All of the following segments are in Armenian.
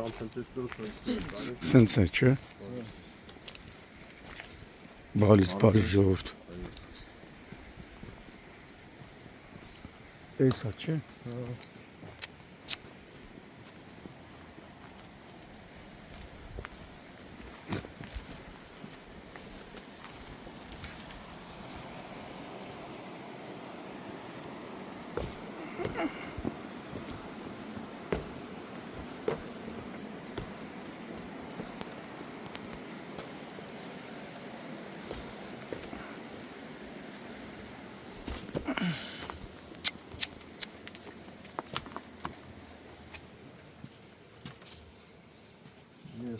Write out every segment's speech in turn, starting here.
Սենց է, չէ։ Բալից բարի ժողովուրդ։ Էսա, չէ։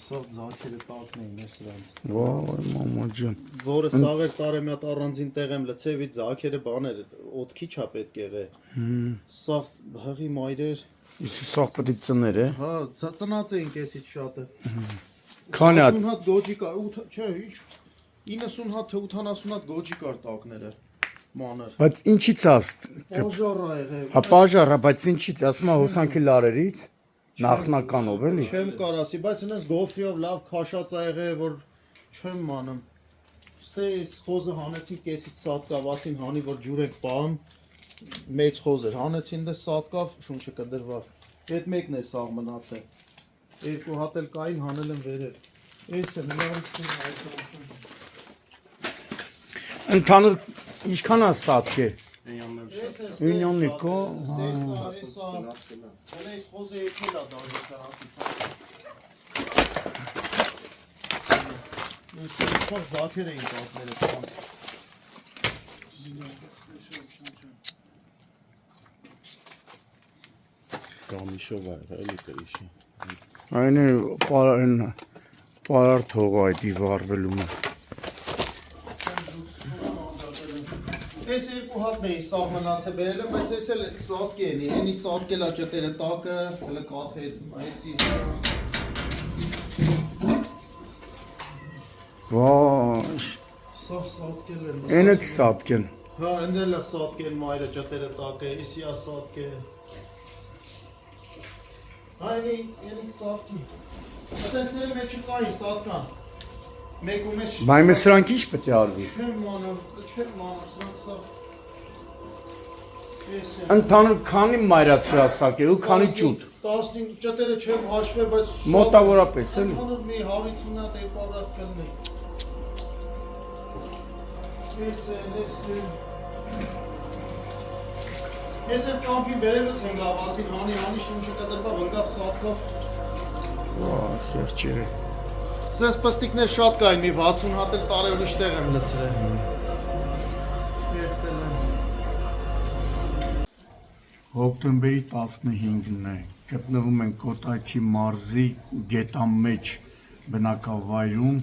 Սաղ ձակերը տակն էին ես սրանց։ Վայ, մամա ջան։ Որը սաղեր տարը մի հատ առանձին տեղ եմ լցեվի ձակերը բաներ, օդքի չա պետք եղե։ Սաղ հղի մայրեր։ Իսկ սաղ պետք է ծներ է։ Հա, ծնած էին կեսից շատը։ Քանի հատ։ 80 հատ գոջի կար, չէ, ինչ 90 հատ թե 80 հատ գոջի կար տակները։ Մանր։ Բայց ինչի՞ց աստ։ Պաժար ա եղել։ Հա պաժարը, բայց ինչի՞ց, ասում եմ հոսանքի լարերից, նախնականով էլի։ Չեմ կար ասի, բայց այնպես գոֆրիով լավ քաշած ա եղել, որ չեմ մանում։ Ստե խոզը հանեցին կեսից սատկավ, ասին հանի որ ջուր եք պահում, մեծ խոզ էր, հանեցին դե սատկավ, շունչը կդրվավ։ Այդ մեկն էր սաղ մնացել։ Երկու հատ էլ կային, հանել եմ վերել։ Էս է մնացին այդ։ Ընդհանուր ինչքան է սատկե։ Ունյոննիկո, Հենց խոզը եկել ա դաժանքի։ Ես ձակեր էին տակները սրանց։ Կամիշով է, էլի կրիշի։ այն է պարար թողը այդի վարվելում է։ Ես երկու հատն էի սաղ մնացը բերել եմ, բայց ես էլ սատկ ենի, ենի սատկ էլ ա ճտերը տակը, հլը կաթ հետ, այսի։ Վայ, Սաղ սատկ էլ եմ։ Էնը կսատկ են։ Հա, ընդել է սատկ են մայրը ճտերը տակը, իսի ա սատկ է։ Հա, ենի սատկի։ Ատենցները մեջը կային սատկան։ Մեկ ու մեջ։ Բայց մեր սրանք ինչ պետք է արվի։ Չեմ մանով, սրանք սաղ։ Ընդհանուր քանի մայրացրասակ է ու քանի ջուտ։ 15 ճտերը չեմ հաշվել, բայց Մոտավորապես էլի։ ընդհանուր մի 150 հատ 200 հատ կլինի։ Ես էլ ճամփին բերելուց են գավ, ասին հանի շունչը կտրվա, վկավ սատկով։ Վայ, խեղճերը։ Սենց պստիկներ շատ կային, մի 60 հատ էլ տարի ուրիշ տեղ եմ լցրել։ Խեղտել եմ։ Հոկտեմբերի 15-ն է, գտնվում են Կոտայքի մարզի գետամեջ բնակավայրում,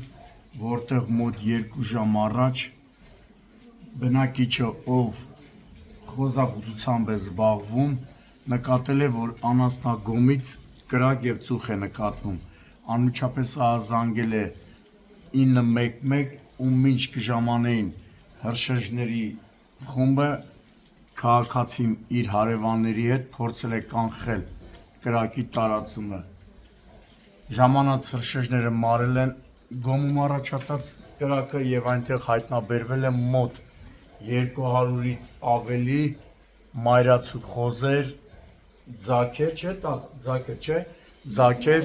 որտեղ մոտ 2 ժամ առաջ բնակիչը, ով խոզաբուծությամբ է զբաղվում, նկատել է, որ անասնագոմից կրակ և ծուխ է նկատվում, անմիջապես զանգել է 911 ու մինչ կժամանեին հրշեջների խումբը քաղաքացին իր հարևանների հետ փորձել է կանխել կրակի տարածումը։ Ժամանած հրշեջները մարել են գոմում առաջացած կրակը և այնտեղ հայտնաբերվել է մոտ 200-ից ավելի մայրացու խոզեր, ձագեր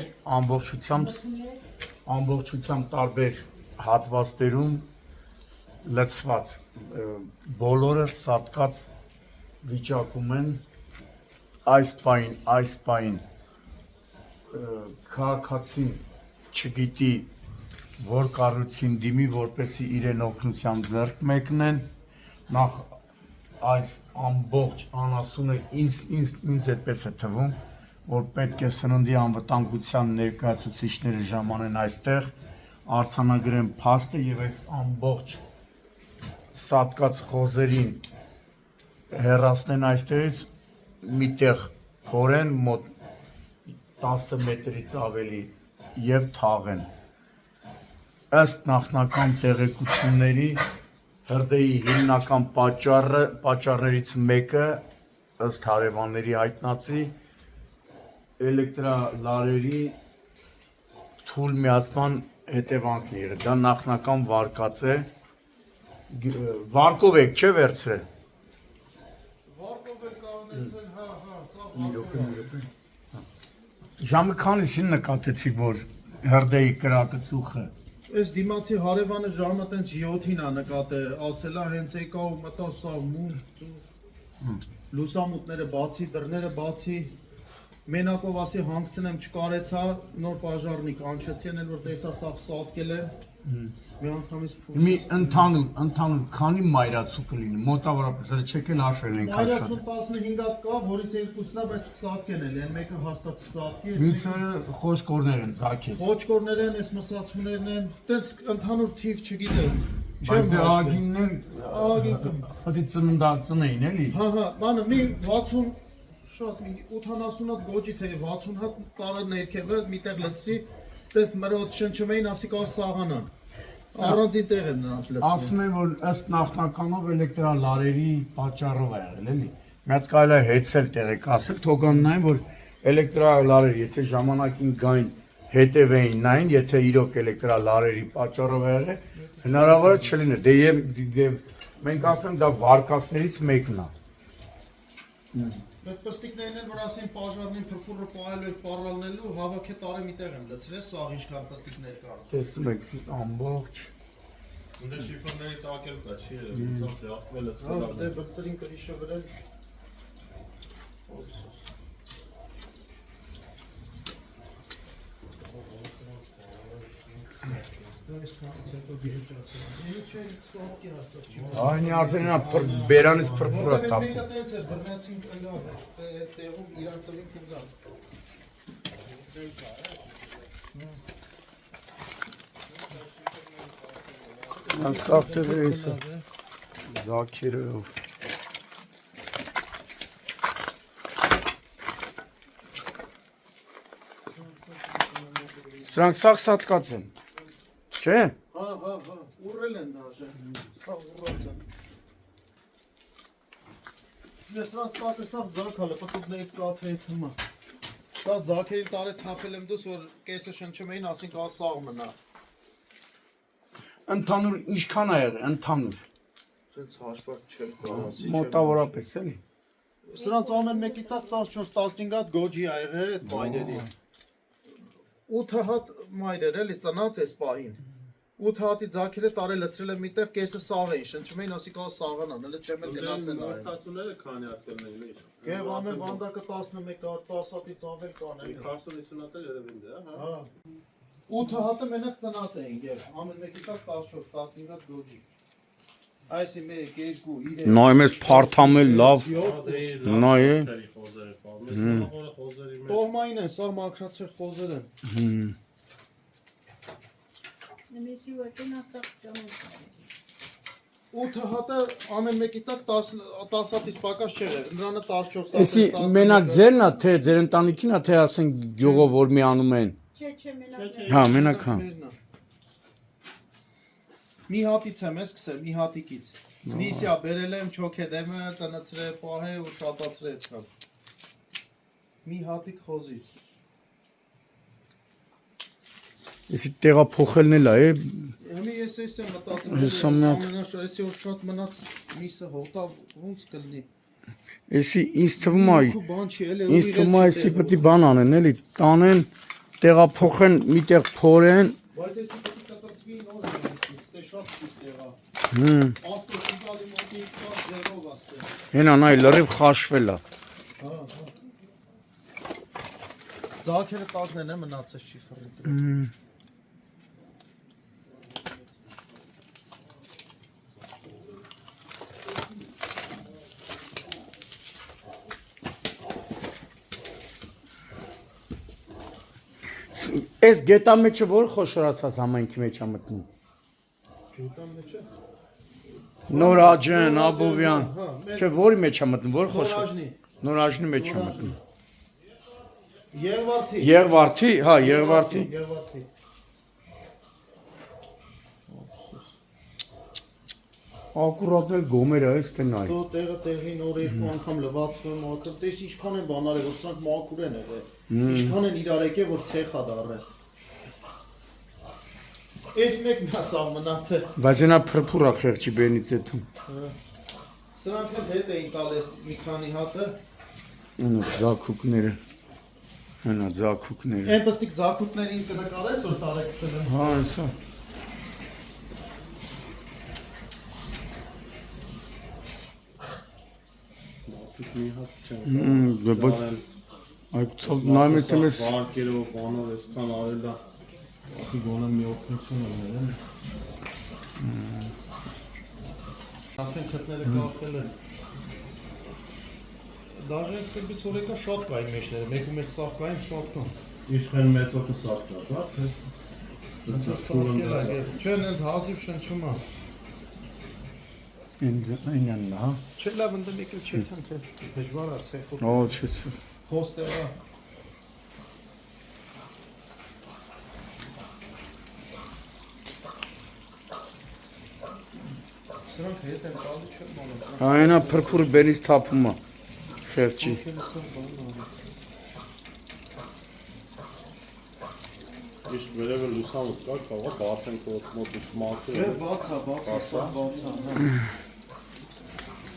ամբողջությամբ տարբեր հատվածներում լցված, բոլորը սատկած վիճակում են այս պահին քաղաքացին չգիտի որ կառույցին դիմի, որպեսզի իրեն օգնության ձեռք մեկնեն, նախ այս ամբողջ անասունը ինձ այդպես է թվում, որ պետք է սննդի անվտանգության ներկայացուցիչները ժամանեն այստեղ, արձանագրեն փաստը և այս ամբողջ սատկած խոզերին հեռացնեն այստեղից, միտեղ փորեն մոտ 10 մետրից ավելի և թաղեն։ Ըստ նախնական տեղեկությունների հրդեհի հիմնական պատճառներից մեկը, ըստ հարևանների հայտնածի, էլեկտրալարերի թույլ միացման հետևանքները։ Դա նախնական վարկած է։ Վարկով եք չէ վերցրել։ Վարկով էլ կանեցել, հա, սա Ժամը քանիսին նկատեցիք, որ հրդեհի կրակը ծուխը։ Այս դիմացի հարևանը ժամը տենց 7-ին է նկատել, ասելա հենց եկա ու մտա սա մուտ, լուսամուտները բացի, դռները բացի, մենակով ասի հանգցնեմ չկարեցա, նոր պաժարնիկ անչեցին էլ որ տեսա սա սատկել է, մի անգամից Մի ընդհանուր քանի մայրացու կլինի, մոտավորապես, հələ չեք էլ հաշվել ենք հաշվել։ 15 հատ կա, որից 2-ն է, բայց սատկեն էլ, այն մեկը հաստատ սատկի, Մյուսները խոշկորներ են ծագել։ խոճկորներ են, այս մսացուներն են, տենց ընդհանուր թիվ չգիտեմ, Բայց դե ագիններ ագին հատի ծննդածն էին էլի։ Հա, բանը մի 60 շատ մի 80 հատ գոջի թե 60 հատ տարը ներքևը միտեղ լցրի, տես մրոտ շնչում էին, ասի կա սաղանան։ Առանձին տեղ եմ նրանց լցրել։ Ասում են, որ ըստ նախնականով էլեկտրալարերի պատճառով է եղել էլի։ Մի հատ կարելի է հեծել տեղեկացել, թողան նայեն, որ էլեկտրալարերը, եթե ժամանակին գային հետևեին նային, եթե իրոք էլեկտրալարերի պատճառով է եղել, հնարավոր է չլիներ։ Դե մենք ասում ենք դա վարկածներից մեկն է։ Այդ պստիկներն են, որ ասեն պաժարնին փրփուրը պահելու եք պարալնելու, հավաք է տարը մի տեղ եմ լցրել, սաղ ինչքան պստիկներ կան։ Տեսնում եք ամբողջ։ Ունde շիֆրների տակ էլ կա, չի եղել, սա դրախվել է Հա, դե բրծրին կրիշը վրա։ Այնի արդեն նա բերանից փրփուր է տապ։ Մեկը տենց է, բռնեցին կլավ, այս տեղում իրան տվին կլավ։ Սաղթերը էսը, զաքերով։ Սրանք սաղ սատկած են, չէ՞։ Հա, ուռել են դաժե, սա ուռած են։ Ես նրանց պատեսավ ձակալը, պտուկներից կաթրեի թմա։ Սա ձակերի տարե թապել եմ դուս, որ կեսը շնչում էին, ասին կա սաղ մնա։ Ընդհանուր ինչքան է եղել, ընդհանուր։ Սենց հաշվարկ չեմ կարասի չեմ։ Մոտավորապես էլի։ Սրանց ամեն մեկի տակ 14-15 հատ գոջի ա եղել այդ մայրերի։ 8 հատ մայրեր էլի ծնած էս պահին։ 8 հատի ձակերը տարել լցրել եմ միտեղ կեսը սաղ էին, շնչում էին ասի կա սաղանան, հələ չեմ էլ գնացել նայել։ Մորթացուները քանի հատ կլինեն ինչ։ Գեվ ամեն վանդակը 11 հատ, 10 հատից ավել կան էլի։ 40-50 հատ էլ երևին դե, հա։ Հա։ 8 հատը մենակ ծնած էին գեվ, ամեն մեկի տակ 14-15 հատ գոջի։ Այսի 1, 2, 3։ Նայում ես փարթամել լավ, նայ է։ Տոհմային են, սա մակրացե խոզեր են։ Nemesi varken asla canım. 8 հատը ամեն մեկի տակ 10 հատից պակաս չեղեր, նրանը 14 հատ։ Էսի մենակ ձերն է, թե ձեր ընտանիքին է, թե ասենք գյուղով որ միանում են։ Çeçemeler. Հա, մենակ հա։ Մի հատից եմ ես սկսել, մի հատիկից։ Նիսիա բերել եմ չոքեդեմը, ծնացրել, պահել ու շատացրել այդքան։ Մի հատիկ խոզից։ Էսի տեղափոխելն էլ է, Հիմա ես եմ մտածում, Հեսա միակ։ այսի որ շատ մնաց միսը հոտավ ոնց կլինի։ էսի ինձ թվում է, Քո բան չի էլի։ ինձ թվում է էսի պետք է բան անեն, էլի, տանեն, տեղափոխեն, միտեղ փորեն։ Բայց էսի պետք է կտրծվի նոր էսի, ստե շատ քիչ եղա։ Ավտոկինտալի մոտի շատ ձերով աստե։ Հենա նայ լրիվ խաշվել է։ Հա։ Ձակերը տակն են մնացել շիֆրի։ Էս գետա մեջը որ խոշորացած համայնքի մեջ է մտնում։ Գետան մեջը։ Նորաջեն, Աբովյան։ հա, Չէ, որի մեջ է մտնում, որ խոշոր։ Նորաժնի։ Նորաջնի մեջ է մտնում։ Եղվարդի։ Եղվարդի, հա, Եղվարդի։ Եղվարդի։ Ակուրատ էլ գոմեր է, էս թե նայ։ Դու տեղը տեղին օր երկու անգամ լվացվում, ակր տես ինչքան են բանարել, որ սրանք մաքուր են եղել։ Ինչքան են իրար եկել, որ ցեխա դառը։ Այս մեկն է սա մնացել։ Բայց նա փրփուր է խեղճի բենից էթում։ Սրանք էլ հետ էին տալիս մի քանի հատը։ Ունը զակուկները։ Հենա զակուկները։ Այն պստիկ ձակուտներին կնկարես, որ տարեկցել եմ։ Հա, հեսա։ Մի հատ չեմ։ Բայց այդ ցավ նայում ես վարկերով, բանով այսքան արել է։ Ախի գոնե մի օգնություն ուներ։ Արդեն քթները կախել են։ Դաժե սկզբից օրեկա շատ կային մեջները, մեկու մեջ սաղ կային, շատ կան։ Իշխեն մեծոքը սաղկած, հա, թե։ Ոնց որ սաղկել է, չեն հենց հազիվ շնչում է։ ինքն հա։ Չէ լավ ընդեմ եկել չէ թանքը, դժվար է ցեխով։ Օ, չէ։ Հոստելա։ Սրանք հետ են տալի չեմ մոնում։ Այնա փրփուր բենից թափում է։ Խեղճի։ Իշտ վերևը լուսամուտ կա, կարող բացենք մոտ մատը։ Է բացա, սա բացա, հա։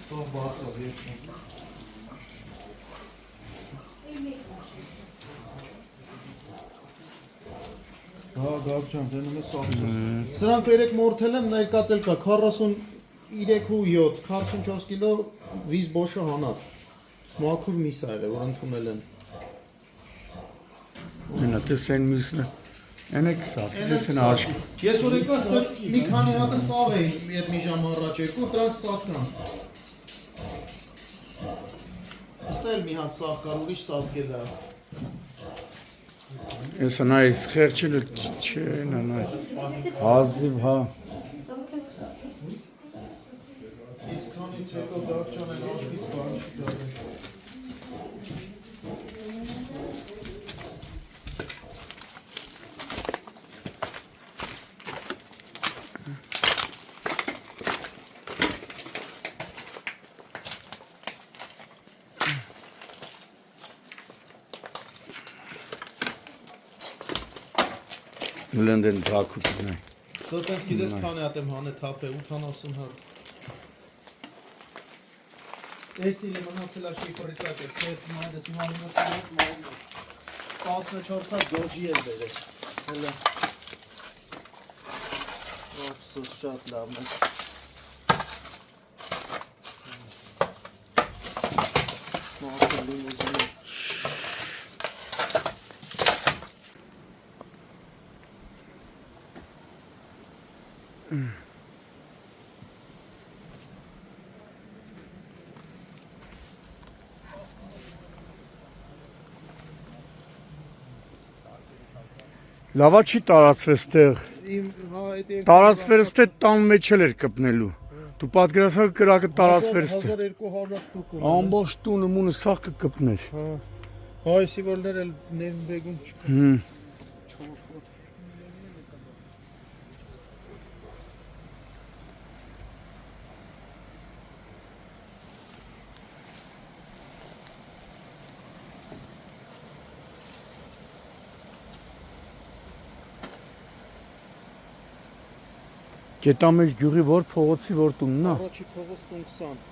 Սա բացա, երկու։ Հա, գաղջան, դենում ես աղջոս։ Սրանք երեք մորթել եմ, ներկացել կա 43.7, 44 կիլո վիզ բոշը հանած։ Մաքուր միս ա եղել, որ ընդունել են։ Այնա տեսեն մյուսը։ Այնա կսա, տեսեն աշկ։ Ես որ եկա, մի քանի հատը սաղ էին այդ մի ժամ առաջ երկու, դրանք սաղ կան։ Ստել մի հատ սաղ կար, ուրիշ սաղ կել է։ Ես նայ խեղճիլը չէ, նայ։ Հազիվ, հա։ Իսքանից հետո դավճան են աշվից բան չի դարել։ Լնդեն զակուկն է։ Դու տես գիտես քանի հատ եմ հանե թափ է 80 հատ։ Էսի լի մնացել է շիֆրի տակ է, սետ մայրս մայրս մայրս 14 հատ գոջի է բերել։ Հելա։ Ափսոս շատ լավն է։ Մահա լիմուզին։ Լավա չի տարածվես տեղ։ Իմ հա այդ Տարածվերս թե տան մեջ էր կպնելու։ Դու պատկերացրու կրակը տարածվերս թե։ 1200 տուկ ունի։ Ամբողջ տունը մունը սաղ կկպներ։ Հա։ Հա, էսի որներ էլ նևբեգում չկա։ Հմ։ Գետամեջ գյուղի որ փողոցի որ տունն է։ Առաջի փողոց տուն 20։